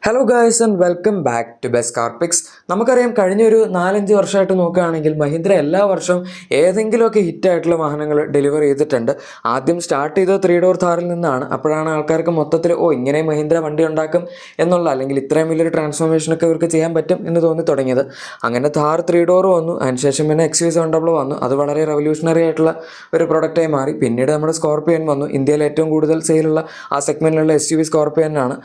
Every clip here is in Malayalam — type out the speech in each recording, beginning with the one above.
Hello guys and welcome back to best car picks. നമുക്കറിയാം കഴിഞ്ഞൊരു 4-5 വർഷമായിട്ട് നോക്കുകയാണെങ്കിൽ മഹീന്ദ്ര എല്ലാ വർഷവും ഏതെങ്കിലുമൊക്കെ ഹിറ്റായിട്ടുള്ള വാഹനങ്ങൾ ഡെലിവർ ചെയ്തിട്ടുണ്ട്. ആദ്യം സ്റ്റാർട്ട് ചെയ്തത് 3 ഡോർ താറിൽ നിന്നാണ്. അപ്പോഴാണ് ആൾക്കാർക്ക് മൊത്തത്തിൽ ഇങ്ങനെ മഹീന്ദ്ര വണ്ടി ഉണ്ടാക്കും എന്നുള്ള, അല്ലെങ്കിൽ ഇത്രയും വലിയൊരു ട്രാൻസ്ഫോർമേഷനൊക്കെ ഇവർക്ക് ചെയ്യാൻ പറ്റും എന്ന് തോന്നി തുടങ്ങിയത്. അങ്ങനെ താർ 3 ഡോർ വന്നു, അതിനുശേഷം പിന്നെ XUV700 വന്നു. അത് വളരെ റവല്യൂഷണറി ആയിട്ടുള്ള ഒരു പ്രൊഡക്റ്റായി മാറി. പിന്നീട് നമ്മുടെ സ്കോർപിയൻ വന്നു. ഇന്ത്യയിൽ ഏറ്റവും കൂടുതൽ സെയിലുള്ള ആ സെഗ്മെൻറ്റിലുള്ള SUV സ്കോർപിയനാണ്.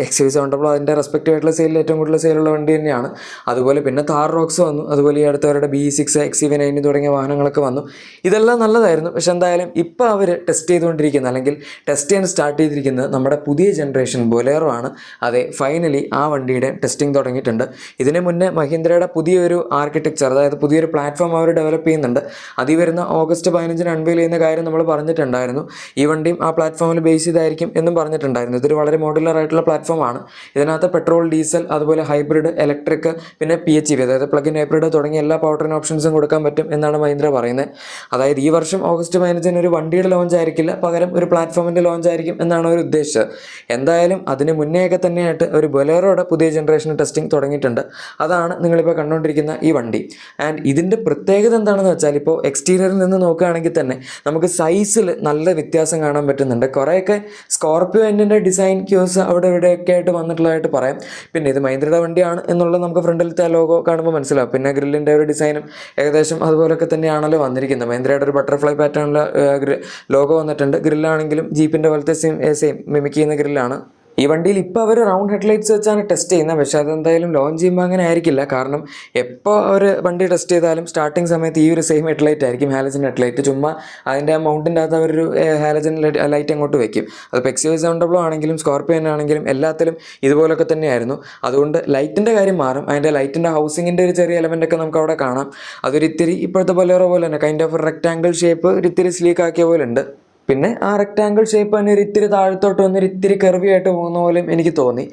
XUV700 അതിൻ്റെ റെസ്പെക്റ്റീവ് ആയിട്ടുള്ള സെയിലിൽ ഏറ്റവും കൂടുതൽ സെയിലുള്ള വണ്ടി തന്നെയാണ്. അതുപോലെ പിന്നെ താർ റോക്സ് വന്നു. അതുപോലെ ഈ അടുത്തവരുടെ BE6, XUV9 തുടങ്ങിയ വാഹനങ്ങളൊക്കെ വന്നു. ഇതെല്ലാം നല്ലതായിരുന്നു. പക്ഷെ എന്തായാലും ഇപ്പോൾ അവർ ടെസ്റ്റ് ചെയ്തുകൊണ്ടിരിക്കുന്നത്, അല്ലെങ്കിൽ ടെസ്റ്റ് ചെയ്യാൻ സ്റ്റാർട്ട് ചെയ്തിരിക്കുന്നത് നമ്മുടെ പുതിയ ജനറേഷൻ ബൊലേറോ ആണ്. അതെ, ഫൈനലി ആ വണ്ടിയുടെ ടെസ്റ്റിംഗ് തുടങ്ങിയിട്ടുണ്ട്. ഇതിന് മുന്നേ മഹീന്ദ്രയുടെ പുതിയൊരു ആർക്കിടെക്ചർ, അതായത് പുതിയൊരു പ്ലാറ്റ്ഫോം അവർ ഡെവലപ്പ് ചെയ്യുന്നുണ്ട്. അതിൽ വരുന്ന ഓഗസ്റ്റ് 15 അൺവെയിൽ ചെയ്യുന്ന കാര്യം നമ്മൾ പറഞ്ഞിട്ടുണ്ടായിരുന്നു. ഈ വണ്ടിയും ആ പ്ലാറ്റ്ഫോമിൽ ബേസ് ചെയ്തായിരിക്കും എന്നും പറഞ്ഞിട്ടുണ്ടായിരുന്നു. ഇതൊരു വളരെ മോഡുലർ ആയിട്ടുള്ള പ്ലാറ്റ്ഫോമാണ്. ഇതിനകത്ത് പെട്രോൾ, ഡീസൽ, അതുപോലെ ഹൈബ്രിഡ്, ഇലക്ട്രിക്, പിന്നെ PHEV അതായത് പ്ലഗ് ഇൻ ഹൈബ്രിഡ് തുടങ്ങിയ എല്ലാ പവർ ട്രെയിൻ ഓപ്ഷൻസും കൊടുക്കാൻ പറ്റും എന്നാണ് മഹീന്ദ്ര പറയുന്നത്. അതായത് ഈ വർഷം ഓഗസ്റ്റ് 15 ഒരു വണ്ടിയുടെ ലോഞ്ച് ആയിരിക്കില്ല, പകരം ഒരു പ്ലാറ്റ്ഫോമിൻ്റെ ലോഞ്ച് ആയിരിക്കും എന്നാണ് അവർ ഉദ്ദേശിച്ചത്. എന്തായാലും അതിന് മുന്നേയൊക്കെ തന്നെയായിട്ട് ഒരു ബൊലേറോയുടെ പുതിയ ജനറേഷൻ ടെസ്റ്റിംഗ് തുടങ്ങിയിട്ടുണ്ട്. അതാണ് നിങ്ങളിപ്പോൾ കണ്ടുകൊണ്ടിരിക്കുന്ന ഈ വണ്ടി. ആൻഡ് ഇതിൻ്റെ പ്രത്യേകത എന്താണെന്ന് വെച്ചാൽ, ഇപ്പോൾ എക്സ്റ്റീരിയറിൽ നിന്ന് നോക്കുകയാണെങ്കിൽ തന്നെ നമുക്ക് സൈസിൽ നല്ല വ്യത്യാസം കാണാൻ പറ്റുന്നുണ്ട്. കുറേയൊക്കെ സ്കോർപിയോ എൻ്റെ ഡിസൈൻ ക്യൂസ് അവിടെ ഇവിടെയൊക്കെ ആയിട്ട് വന്നിട്ടുള്ളതായിട്ട് പറയാം. പിന്നെ ഇത് മഹീന്ദ്രയുടെ വണ്ടിയാണ് എന്നുള്ളത് നമുക്ക് ഫ്രണ്ടിലത്തെ ലോഗോ കാണുമ്പോൾ മനസ്സിലാവും. പിന്നെ ഗ്രില്ലിൻ്റെ ഒരു ഡിസൈനും ഏകദേശം അതുപോലൊക്കെ തന്നെയാണല്ലോ വന്നിരിക്കുന്നത്. മഹീന്ദ്രയുടെ ഒരു ബട്ടർഫ്ലൈ പാറ്റേണിലെ ലോഗോ വന്നിട്ടുണ്ട്. ഗ്രില്ലാണെങ്കിലും ജീപ്പിൻ്റെ പോലത്തെ സെയിം മിമിക് ചെയ്യുന്ന ഗ്രില്ലാണ്. ഈ വണ്ടിയിൽ ഇപ്പോൾ അവർ റൗണ്ട് ഹെഡ്ലൈറ്റ്സ് വെച്ചാണ് ടെസ്റ്റ് ചെയ്യുന്നത്. പക്ഷേ അതെന്തായാലും ലോഞ്ച് ചെയ്യുമ്പോൾ അങ്ങനെ ആയിരിക്കില്ല. കാരണം എപ്പോൾ അവർ വണ്ടി ടെസ്റ്റ് ചെയ്താലും സ്റ്റാർട്ടിങ് സമയത്ത് ഈ ഒരു സെയിം ഹെഡ്ലൈറ്റ് ആയിരിക്കും, ഹാലജൻ ഹെഡ്ലൈറ്റ്. ചുമ്മാ അതിൻ്റെ മൗണ്ടിൻ്റെ അകത്ത് അവരൊരു ഹാലജൻ ലൈറ്റ് അങ്ങോട്ട് വെക്കും. അതിപ്പോൾ XUV700 ആണെങ്കിലും സ്കോർപിയൻ ആണെങ്കിലും എല്ലാത്തിലും ഇതുപോലൊക്കെ തന്നെയായിരുന്നു. അതുകൊണ്ട് ലൈറ്റിൻ്റെ കാര്യം മാറും. അതിൻ്റെ ലൈറ്റിൻ്റെ ഹൗസിങ്ങിൻ്റെ ഒരു ചെറിയ എലമെൻ്റൊക്കെ നമുക്ക് അവിടെ കാണാം. അതൊരു ഇത്തിരി ഇപ്പോഴത്തെ ബൊലേറോ പോലെ തന്നെ കൈൻഡ് ഓഫ് റെക്ടാങ്കിൾ ഷേപ്പ് ഒരു ഇത്തിരി സ്ലീക്ക് ആക്കിയ പോലെ ഉണ്ട്. പിന്നെ ആ റെക്ടാങ്കിൾ ഷേപ്പ് തന്നെ ഒരു ഇത്തിരി താഴത്തോട്ട് വന്നൊരു ഇത്തിരി കർവി ആയിട്ട് പോകുന്ന പോലെയും എനിക്ക് തോന്നി.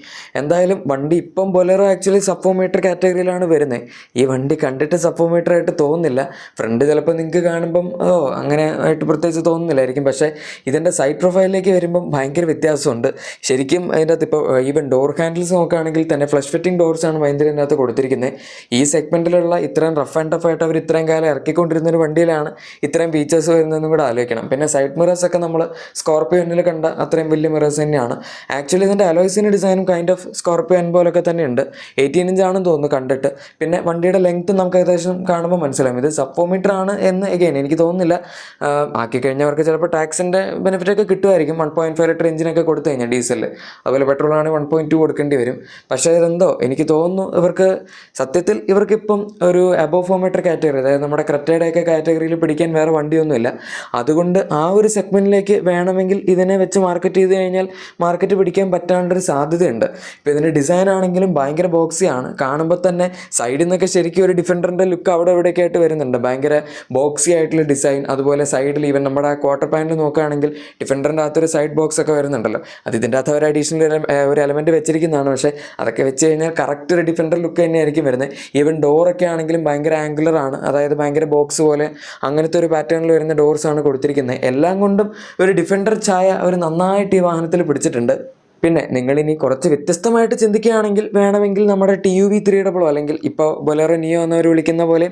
എന്തായാലും വണ്ടി ഇപ്പം ബൊലേറോ ആക്ച്വലി സബ്ഫോമീറ്റർ കാറ്റഗറിയിലാണ് വരുന്നത്. ഈ വണ്ടി കണ്ടിട്ട് സബ്ഫോമീറ്റർ ആയിട്ട് തോന്നുന്നില്ല. ഫ്രണ്ട് ചിലപ്പോൾ നിങ്ങൾക്ക് കാണുമ്പം അങ്ങനെ ആയിട്ട് പ്രത്യേകിച്ച് തോന്നുന്നില്ലായിരിക്കും. പക്ഷേ ഇതിൻ്റെ സൈഡ് പ്രൊഫൈലിലേക്ക് വരുമ്പം ഭയങ്കര വ്യത്യാസമുണ്ട്. ശരിക്കും അതിൻ്റെ അകത്ത് ഇപ്പോൾ ഈവൻ ഡോർ ഹാൻഡിൽസ് നോക്കുകയാണെങ്കിൽ തന്നെ ഫ്ലഷ് ഫിറ്റിംഗ് ഡോർസാണ് മഹീന്ദ്രൻ്റെ അകത്ത് കൊടുത്തിരിക്കുന്നത്. ഈ സെഗ്മെൻറ്റിലുള്ള ഇത്രയും റഫ് ആൻഡ് ടഫ് ആയിട്ട് അവർ ഇത്രയും കാലം ഇറക്കിക്കൊണ്ടിരുന്നൊരു വണ്ടിയിലാണ് ഇത്രയും ഫീച്ചേഴ്സ് വരുന്നതെന്നും കൂടെ ആലോചിക്കണം. പിന്നെ സൈഡ് മിറേഴ്സ് ഒക്കെ നമ്മൾ സ്കോർപിയോനിൽ കണ്ട അത്രയും വലിയ മിറേഴ്സ് തന്നെയാണ്. ആക്ച്വലി ഇതിൻ്റെ അലോയ്സിൻ്റെ ഡിസൈനും കൈൻഡ് ഓഫ് സ്കോർപിയോൻ പോലൊക്കെ തന്നെയുണ്ട്. 18 ഇഞ്ച് ആണെന്ന് തോന്നുന്നു കണ്ടിട്ട്. പിന്നെ വണ്ടിയുടെ ലെങ്ത്ത് നമുക്ക് ഏകദേശം കാണുമ്പോൾ മനസ്സിലാവും ഇത് സബ്ഫോമീറ്റർ ആണ് എന്ന്. എഗെയിൻ എനിക്ക് തോന്നുന്നില്ല. ആക്കി കഴിഞ്ഞവർക്ക് ചിലപ്പോൾ ടാക്സിൻ്റെ ബെനിഫിറ്റൊക്കെ കിട്ടുമായിരിക്കും. 1.5 ലിറ്റർ എഞ്ചിനൊക്കെ കൊടുത്തു കഴിഞ്ഞാൽ ഡീസലിൽ. അതുപോലെ പെട്രോൾ ആണെങ്കിൽ 1.2 കൊടുക്കേണ്ടി വരും. പക്ഷേ ഇതെന്തോ എനിക്ക് തോന്നുന്നു ഇവർക്ക് സത്യത്തിൽ ഇവർക്കിപ്പം ഒരു അബോവ് ഫോമീറ്റർ കാറ്റഗറി, അതായത് നമ്മുടെ ക്രെറ്റയുടെയൊക്കെ കാറ്റഗറിയിൽ പിടിക്കാൻ വേറെ വണ്ടിയൊന്നുമില്ല. അതുകൊണ്ട് ആ ഒരു സെഗ്മെൻറ്റിലേക്ക് വേണമെങ്കിൽ ഇതിനെ വെച്ച് മാർക്കറ്റ് ചെയ്ത് കഴിഞ്ഞാൽ മാർക്കറ്റ് പിടിക്കാൻ പറ്റാണ്ടൊരു സാധ്യതയുണ്ട്. ഇപ്പോൾ ഇതിൻ്റെ ഡിസൈൻ ആണെങ്കിലും ഭയങ്കര ബോക്സിയാണ്. കാണുമ്പോൾ തന്നെ സൈഡിൽ നിന്നൊക്കെ ശരിക്കും ഒരു ഡിഫൻഡറിൻ്റെ ലുക്ക് അവിടെ ഇവിടെയൊക്കെ ആയിട്ട് വരുന്നുണ്ട്. ഭയങ്കര ബോക്സി ആയിട്ടുള്ള ഡിസൈൻ. അതുപോലെ സൈഡിൽ ഈവൻ നമ്മുടെ ക്വാർട്ടർ പാനൽ നോക്കുകയാണെങ്കിൽ ഡിഫൻഡറിൻ്റെ അകത്തൊരു സൈഡ് ബോക്സ് ഒക്കെ വരുന്നുണ്ടല്ലോ. അത് ഇതിൻ്റെ അകത്ത് ഒരു അഡീഷണൽ ഒരു എലമെൻറ്റ് വെച്ചിരിക്കുന്നതാണ്. പക്ഷേ അതൊക്കെ വെച്ച് കഴിഞ്ഞാൽ കറക്റ്റ് ഒരു ഡിഫൻഡർ ലുക്ക് തന്നെയായിരിക്കും വരുന്നത്. ഈവൻ ഡോറൊക്കെ ആണെങ്കിലും ഭയങ്കര ആംഗുലറാണ്, അതായത് ഭയങ്കര ബോക്സ് പോലെ അങ്ങനത്തെ ഒരു പാറ്റേണിൽ വരുന്ന ഡോർസാണ് കൊടുത്തിരിക്കുന്നത്. എല്ലാം കൊണ്ടും ഒരു ഡിഫൻഡർ ഛായ അവർ നന്നായിട്ട് ഈ വാഹനത്തിൽ പിടിച്ചിട്ടുണ്ട്. പിന്നെ നിങ്ങളിനി കുറച്ച് വ്യത്യസ്തമായിട്ട് ചിന്തിക്കുകയാണെങ്കിൽ വേണമെങ്കിൽ നമ്മുടെ TUV 300 അല്ലെങ്കിൽ ഇപ്പോൾ ബൊലേറോ നിയോ എന്നവർ വിളിക്കുന്ന പോലെ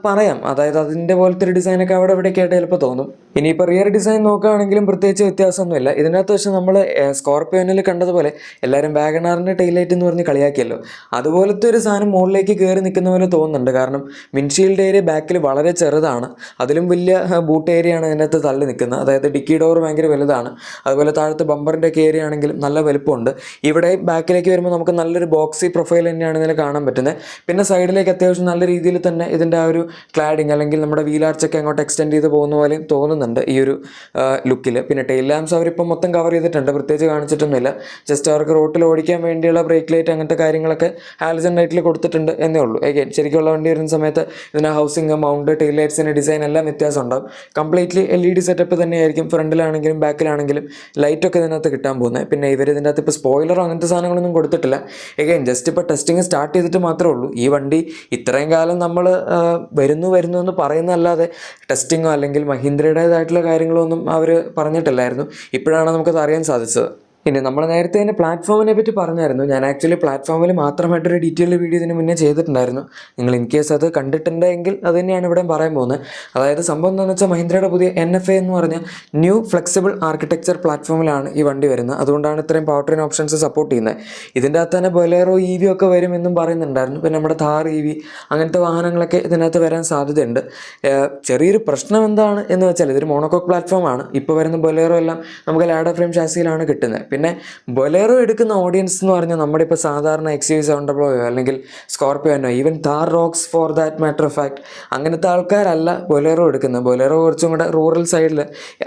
പറയാം. അതായത് അതിൻ്റെ പോലത്തെ ഒരു ഡിസൈനൊക്കെ അവിടെ ഇവിടെയൊക്കെ ആയിട്ട് ചിലപ്പോൾ തോന്നും. ഇനിയിപ്പോൾ റിയർ ഡിസൈൻ നോക്കുകയാണെങ്കിലും പ്രത്യേകിച്ച് വ്യത്യാസമൊന്നുമില്ല. ഇതിനകത്ത് വെച്ച് നമ്മൾ സ്കോർപിയോനിൽ കണ്ടതുപോലെ എല്ലാവരും വാഗണാറിൻ്റെ ടൈലൈറ്റ് എന്ന് പറഞ്ഞ് കളിയാക്കിയല്ലോ, അതുപോലത്തെ ഒരു സാധനം മുകളിലേക്ക് കയറി നിൽക്കുന്ന പോലെ തോന്നുന്നുണ്ട്. കാരണം വിൻഷീൽഡ് ഏരിയ ബാക്കിൽ വളരെ ചെറുതാണ്. അതിലും വലിയ ബൂട്ട് ഏരിയയാണ് ഇതിനകത്ത് തള്ളി നിൽക്കുന്നത്. അതായത് ഡിക്കി ഡോർ ഭയങ്കര വലുതാണ്. അതുപോലെ താഴത്ത് ബമ്പറിൻ്റെ ഒക്കെ ഏരിയ ആണെങ്കിൽ നല്ല വലുപ്പമുണ്ട്. ഇവിടെ ബാക്കിലേക്ക് വരുമ്പോൾ നമുക്ക് നല്ലൊരു ബോക്സി പ്രൊഫൈൽ തന്നെയാണ് ഇതിൽ കാണാൻ പറ്റുന്നത്. പിന്നെ സൈഡിലേക്ക് അത്യാവശ്യം നല്ല രീതിയിൽ തന്നെ ഇതിൻ്റെ ആ ഒരു ക്ലാഡിങ് അല്ലെങ്കിൽ നമ്മുടെ വീലാർച്ചൊക്കെ അങ്ങോട്ട് എക്സ്റ്റെൻഡ് ചെയ്ത് പോകുന്ന പോലെയും തോന്നുന്നുണ്ട് ഈ ഒരു ലുക്കിൽ. പിന്നെ ടെയിൽ ലാംപ്സ് അവരിപ്പോൾ മൊത്തം കവർ ചെയ്തിട്ടുണ്ട്, പ്രത്യേകിച്ച് കാണിച്ചിട്ടൊന്നുമില്ല. ജസ്റ്റ് അവർക്ക് റോട്ടിൽ ഓടിക്കാൻ വേണ്ടിയുള്ള ബ്രേക്ക് ലൈറ്റ് അങ്ങനത്തെ കാര്യങ്ങളൊക്കെ ഹാലജൻ ലൈറ്റിൽ കൊടുത്തിട്ടുണ്ട് എന്നേ ഉള്ളൂ. എഗെയിൻ ശരിക്കുള്ള വണ്ടി വരുന്ന സമയത്ത് ഇതിൻ്റെ ഹൗസിങ്, മൗണ്ട്, ടെയിൽ ലൈറ്റ്സിൻ്റെ ഡിസൈൻ എല്ലാം വ്യത്യാസം ഉണ്ടാകും. കംപ്ലീറ്റ്ലി LED സെറ്റപ്പ് തന്നെയായിരിക്കും ഫ്രണ്ടിലാണെങ്കിലും ബാക്കിലാണെങ്കിലും ലൈറ്റൊക്കെ ഇതിനകത്ത് കിട്ടാൻ പോകുന്നത്. പിന്നെ ഇവർ ഇതിൻ്റെ അകത്ത് ഇപ്പോൾ സ്പോയിലറോ അങ്ങനത്തെ സാധനങ്ങളൊന്നും കൊടുത്തിട്ടില്ല. എഗെയിൻ ജസ്റ്റ് ഇപ്പോൾ ടെസ്റ്റിങ് സ്റ്റാർട്ട് ചെയ്തിട്ട് മാത്രമേ ഉള്ളൂ. ഈ വണ്ടി ഇത്രയും കാലം നമ്മൾ വരുന്നു എന്ന് പറയുന്നതല്ലാതെ ടെസ്റ്റിങ്ങോ അല്ലെങ്കിൽ മഹീന്ദ്രയുടേതായിട്ടുള്ള കാര്യങ്ങളോ ഒന്നും അവർ പറഞ്ഞിട്ടില്ലായിരുന്നു. ഇപ്പോഴാണ് നമുക്കത് അറിയാൻ സാധിച്ചത്. ഇനി നമ്മൾ നേരത്തെ തന്നെ പ്ലാറ്റ്ഫോമിനെ പറ്റി പറഞ്ഞായിരുന്നു. ഞാൻ ആക്ച്വലി പ്ലാറ്റ്ഫോമിൽ മാത്രമായിട്ടൊരു ഡീറ്റെയിൽഡ് വീഡിയോ ഇതിന് മുന്നേ ചെയ്തിട്ടുണ്ടായിരുന്നു. നിങ്ങൾ ഇൻ കേസ് അത് കണ്ടിട്ടുണ്ടെങ്കിൽ അത് തന്നെയാണ് ഇവിടെ പറയാൻ പോകുന്നത്. അതായത് സംഭവം എന്താണെന്ന് വെച്ചാൽ മഹീന്ദ്രയുടെ പുതിയ NFA എന്ന് പറഞ്ഞ ന്യൂ ഫ്ലെക്സിബിൾ ആർക്കിടെക്ചർ പ്ലാറ്റ്ഫോമിലാണ് ഈ വണ്ടി വരുന്നത്. അതുകൊണ്ടാണ് ഇത്രയും പവർ ട്രെയിൻ ഓപ്ഷൻസ് സപ്പോർട്ട് ചെയ്യുന്നത്. ഇതിൻ്റെ അകത്ത് തന്നെ ബൊലേറോ EV ഒക്കെ വരുമെന്നും പറയുന്നുണ്ടായിരുന്നു. പിന്നെ നമ്മുടെ താർ EV അങ്ങനത്തെ വാഹനങ്ങളൊക്കെ ഇതിനകത്ത് വരാൻ സാധ്യതയുണ്ട്. ചെറിയൊരു പ്രശ്നം എന്താണ് എന്ന് വെച്ചാൽ ഇതൊരു മോണോകോക്ക് പ്ലാറ്റ്ഫോമാണ്. ഇപ്പോൾ വരുന്ന ബൊലേറോ എല്ലാം നമുക്ക് ലാഡർ ഫ്രെയിം ഷാസിയിലാണ് കിട്ടുന്നത്. പിന്നെ ബൊലേറോ എടുക്കുന്ന ഓഡിയൻസ് എന്ന് പറഞ്ഞാൽ നമ്മുടെ ഇപ്പോൾ സാധാരണ XUV700 അല്ലെങ്കിൽ സ്കോർപ്പിയോനോ even Thar Roxx for that matter of fact അങ്ങനത്തെ ആൾക്കാരല്ല ബൊലേറോ എടുക്കുന്നത്. ബൊലേറോ കുറച്ചും കൂടെ റൂറൽ സൈഡിൽ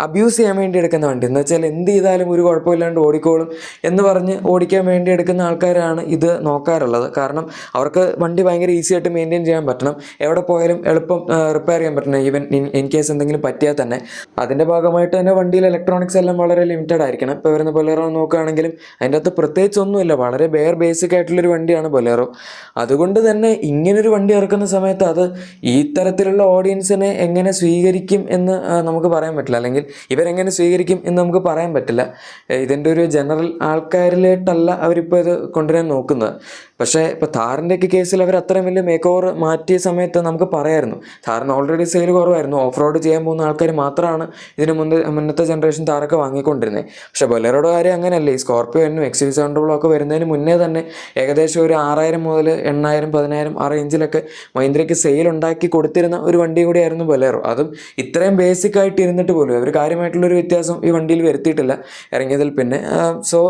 അബ്യൂസ് ചെയ്യാൻ വേണ്ടി എടുക്കുന്ന വണ്ടി എന്ന് വെച്ചാൽ എന്ത് ചെയ്താലും ഒരു കുഴപ്പമില്ലാണ്ട് ഓടിക്കോളും എന്ന് പറഞ്ഞ് ഓടിക്കാൻ വേണ്ടി എടുക്കുന്ന ആൾക്കാരാണ് ഇത് നോക്കാറുള്ളത്. കാരണം അവർക്ക് വണ്ടി ഭയങ്കര ഈസി ആയിട്ട് മെയിൻറ്റെയിൻ ചെയ്യാൻ പറ്റണം, എവിടെ പോയാലും എളുപ്പം റിപ്പയർ ചെയ്യാൻ പറ്റണം. ഈവൻ ഇൻ കേസ് എന്തെങ്കിലും പറ്റിയാൽ തന്നെ അതിൻ്റെ ഭാഗമായിട്ട് തന്നെ വണ്ടിയിൽ ഇലക്ട്രോണിക്സ് എല്ലാം വളരെ ലിമിറ്റഡ് ആയിരിക്കണം. ഇപ്പോൾ വരുന്ന ബൊലേറോ നോക്കുകയാണെങ്കിലും അതിൻ്റെ അകത്ത് പ്രത്യേകിച്ചൊന്നുമില്ല, വളരെ ബേസിക് ആയിട്ടുള്ളൊരു വണ്ടിയാണ് ബൊലേറോ. അതുകൊണ്ട് തന്നെ ഇങ്ങനൊരു വണ്ടി ഇറക്കുന്ന സമയത്ത് അത് ഈ തരത്തിലുള്ള ഓഡിയൻസിനെ എങ്ങനെ സ്വീകരിക്കും എന്ന് നമുക്ക് പറയാൻ പറ്റില്ല, അല്ലെങ്കിൽ ഇവരെങ്ങനെ സ്വീകരിക്കും എന്ന് നമുക്ക് പറയാൻ പറ്റില്ല. ഇതിൻ്റെ ഒരു ജനറൽ ആൾക്കാരിലേട്ടല്ല അവരിപ്പോൾ ഇത് കൊണ്ടുവരാൻ നോക്കുന്നത്. പക്ഷേ ഇപ്പോൾ താറിൻ്റെയൊക്കെ കേസിൽ അവർ അത്രയും വലിയ മേക്ക് ഓവർ മാറ്റിയ സമയത്ത് നമുക്ക് പറയായിരുന്നു താറിന് ഓൾറെഡി സെയിൽ കുറവായിരുന്നു. ഓഫ് റോഡ് ചെയ്യാൻ പോകുന്ന ആൾക്കാർ മാത്രമാണ് ഇതിന് മുന്നത്തെ ജനറേഷൻ താറൊക്കെ വാങ്ങിക്കൊണ്ടിരുന്നത്. പക്ഷേ ബൊലേറോയുടെ കാര്യം അങ്ങനെയല്ല. ഈ സ്കോർപ്പിയോനും XUV700 ഒക്കെ വരുന്നതിന് മുന്നേ തന്നെ ഏകദേശം ഒരു 6000 മുതൽ 8000 10000 ആ റേഞ്ചിലൊക്കെ മഹീന്ദ്രയ്ക്ക് സെയിൽ ഉണ്ടാക്കി കൊടുത്തിരുന്ന ഒരു വണ്ടി കൂടിയായിരുന്നു ബൊലേറോ. അതും ഇത്രയും ബേസിക് ആയിട്ട് ഇരുന്നിട്ട് പോലും അവർ കാര്യമായിട്ടുള്ളൊരു വ്യത്യാസം ഈ വണ്ടിയിൽ വരുത്തിയിട്ടില്ല ഇറങ്ങിയതിൽ പിന്നെ. സോ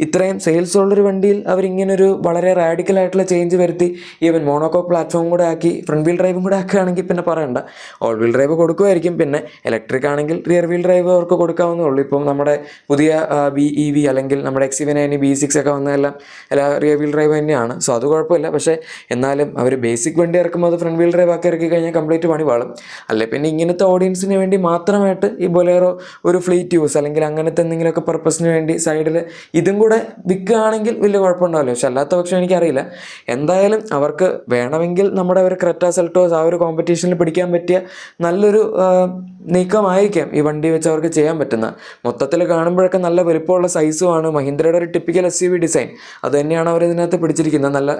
ഇത്രയും സെയിൽസ് ഉള്ളൊരു വണ്ടിയിൽ അവരിങ്ങനൊരു വളരെ റാഡിക്കലായിട്ടുള്ള ചേഞ്ച് വരുത്തി ഈവൻ മോണോകോക്ക് പ്ലാറ്റ്ഫോം കൂടെ ആക്കി ഫ്രണ്ട് വീൽ ഡ്രൈവും കൂടെ ആക്കുകയാണെങ്കിൽ പിന്നെ പറയണ്ട, ഓൾ വീൽ ഡ്രൈവ് കൊടുക്കുമായിരിക്കും. പിന്നെ ഇലക്ട്രിക് ആണെങ്കിൽ റിയർ വീൽ ഡ്രൈവ് അവർക്ക് കൊടുക്കാവുന്നേ ഉള്ളൂ. ഇപ്പം നമ്മുടെ പുതിയ BEV അല്ലെങ്കിൽ നമ്മുടെ XUV9 B6 ഒക്കെ വന്നതെല്ലാം റിയർ വീൽ ഡ്രൈവ് തന്നെയാണ്. സോ അത് കുഴപ്പമില്ല. പക്ഷേ എന്നാലും അവർ ബേസിക് വണ്ടി ഇറക്കുമ്പോൾ അത് ഫ്രണ്ട് വീൽ ഡ്രൈവ് ആക്കി ഇറക്കി കഴിഞ്ഞാൽ കംപ്ലീറ്റ് പണി പാളും. അല്ലെ പിന്നെ ഇങ്ങനത്തെ ഓഡിയൻസിന് വേണ്ടി മാത്രമായിട്ട് ഈ ബൊലേറോ ഒരു ഫ്ലീറ്റ് യൂസ് അല്ലെങ്കിൽ അങ്ങനത്തെ എന്തെങ്കിലുമൊക്കെ പർപ്പസിന് വേണ്ടി സൈഡിൽ ഇതും കൂടെ വിൽക്കുകയാണെങ്കിൽ വലിയ കുഴപ്പമുണ്ടാവില്ല. പക്ഷെ അല്ലാത്ത പക്ഷം എനിക്കറിയില്ല. എന്തായാലും അവർക്ക് വേണമെങ്കിൽ നമ്മുടെ ഒരു ക്രെറ്റ സെൽറ്റോസ് ആ ഒരു കോമ്പറ്റീഷനിൽ പിടിക്കാൻ പറ്റിയ നല്ലൊരു നീക്കമായിരിക്കാം ഈ വണ്ടി വെച്ച് അവർക്ക് ചെയ്യാൻ പറ്റുന്ന. മൊത്തത്തിൽ കാണുമ്പോഴൊക്കെ നല്ല വലുപ്പമുള്ള സൈസുമാണ്. മഹീന്ദ്രയുടെ ഒരു ടിപ്പിക്കൽ SUV ഡിസൈൻ അത് തന്നെയാണ് അവർ ഇതിനകത്ത് പിടിച്ചിരിക്കുന്നത്. നല്ല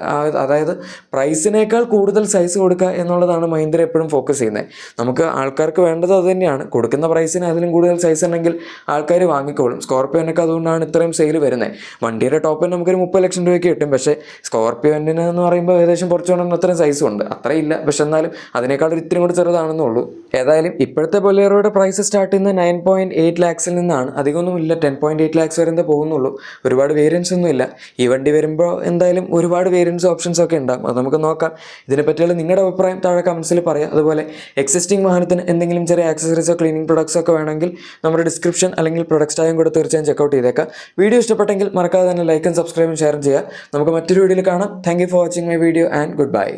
അതായത് പ്രൈസിനേക്കാൾ കൂടുതൽ സൈസ് കൊടുക്കുക എന്നുള്ളതാണ് മഹീന്ദ്ര എപ്പോഴും ഫോക്കസ് ചെയ്യുന്നത്. നമുക്ക് ആൾക്കാർക്ക് വേണ്ടത് അത് തന്നെയാണ്. കൊടുക്കുന്ന പ്രൈസിന് അതിലും കൂടുതൽ സൈസ് ഉണ്ടെങ്കിൽ ആൾക്കാർ വാങ്ങിക്കോളും. സ്കോർപ്പിയോനൊക്കെ അതുകൊണ്ടാണ് ഇത്രയും സെയിൽ വരുന്നത്. വണ്ടിയുടെ ടോപ്പിന് നമുക്കൊരു 30 ലക്ഷം രൂപയ്ക്ക് കിട്ടും. പക്ഷേ സ്കോർപ്പിയോന് എന്ന് പറയുമ്പോൾ ഏകദേശം കുറച്ചുകൊണ്ട് അത്രയും സൈസും ഉണ്ട്. അത്രയില്ല, പക്ഷെ എന്നാലും അതിനേക്കാൾ ഒരു ഇത്തിരി കൂടി ചെറുതാണെന്നുള്ളൂ. ഏതായാലും ഇപ്പോഴത്തെ ബൊലേറോയുടെ പ്രൈസ് സ്റ്റാർട്ട് ചെയ്യുന്നത് 9.8 lakhs നിന്നാണ്. അധികമൊന്നും ഇല്ല, 10.8 lakhs വരെ പോകുന്നുള്ളൂ. ഒരുപാട് വേരിയൻസ് ഒന്നും ഇല്ല. ഈ വണ്ടി വരുമ്പോൾ എന്തായാലും ഒരുപാട് വേരിയൻസ് ഓപ്ഷൻസ് ഒക്കെ ഉണ്ടാകും. അത് നമുക്ക് നോക്കാം. ഇതിനെപ്പറ്റിയുള്ള നിങ്ങളുടെ അഭിപ്രായം താഴെ കമൻസിൽ പറയാം. അതുപോലെ എക്സിസ്റ്റിംഗ് വാഹനത്തിന് എന്തെങ്കിലും ചെറിയ ആക്സസറീസോ ക്ലീനിങ് പ്രൊഡക്ട്സ് ഒക്കെ വേണമെങ്കിൽ നമ്മുടെ ഡിസ്ക്രിപ്ഷൻ അല്ലെങ്കിൽ പ്രൊഡക്ട്സ് ടാഗും കൂടെ തീർച്ചയായും ചെക്കൗട്ട് ചെയ്തേക്കാം. വീഡിയോ ഇഷ്ടപ്പെട്ടെങ്കിൽ മറക്കാതെ തന്നെ ലൈക്കും സബ്സ്ക്രൈബും ഷെയറും ചെയ്യുക. നമുക്ക് മറ്റൊരു വീഡിയോയിൽ കാണാം. Thank you for watching my video and good bye.